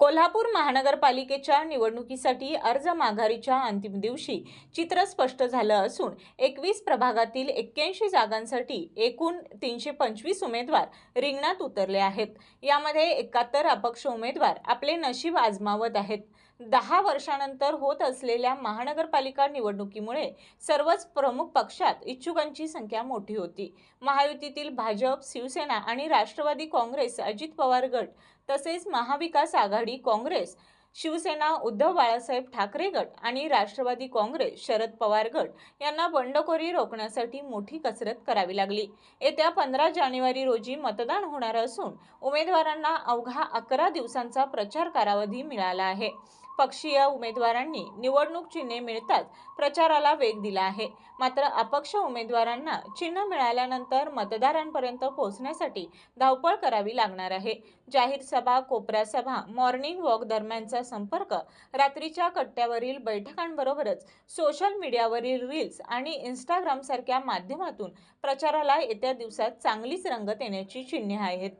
कोल्हापूर महानगरपालिकेच्या निवडणुकीसाठी अर्ज माघारीच्या अंतिम दिवशी चित्र स्पष्ट झालं असून 21 प्रभागातील 81 जागांसाठी एकूण 325 उमेदवार रिंगणात उतरले आहेत। यामध्ये 71 अपक्ष उमेदवार आपले नशीब आजमावत आहेत। 10 वर्षांनंतर होत असलेल्या महानगरपालिका निवडणुकीमुळे सर्वच प्रमुख पक्षात इच्छुकांची संख्या मोठी होती। महायुतीतील भाजप, शिवसेना आणि राष्ट्रवादी काँग्रेस, अजित पवार गट तसेच महाविकास आघाडी, काँग्रेस, शिवसेना, उद्धव बाळासाहेब ठाकरे गट आणि राष्ट्रवादी काँग्रेस, शरद पवार गट यांना बंडखोरी रोखण्यासाठी मोठी कसरत करावी लागली। येत्या 15 जानेवारी रोजी मतदान होणार असून उमेदवारांना अवघा 11 दिवसांचा प्रचार कालावधी मिळाला आहे। पक्षीय उमेदवारांनी निवडणूक चिन्हे मिळताच प्रचाराला वेग दिला आहे। मात्र अपक्ष उमेदवारांना चिन्ह मिळाल्यानंतर मतदारांपर्यंत पोहोचण्यासाठी धावपळ करावी लागणार आहे। जाहीर सभा, कोपरा सभा, मॉर्निंग वॉक दरम्यानचा संपर्क, रात्रीच्या कट्ट्यावरील बैठकांबरोबरच सोशल मीडियावरील रील्स आणि इंस्टाग्राम सारख्या माध्यमातून प्रचाराला येत्या दिवसात चांगलीच रंगत येण्याची चिन्हे आहेत।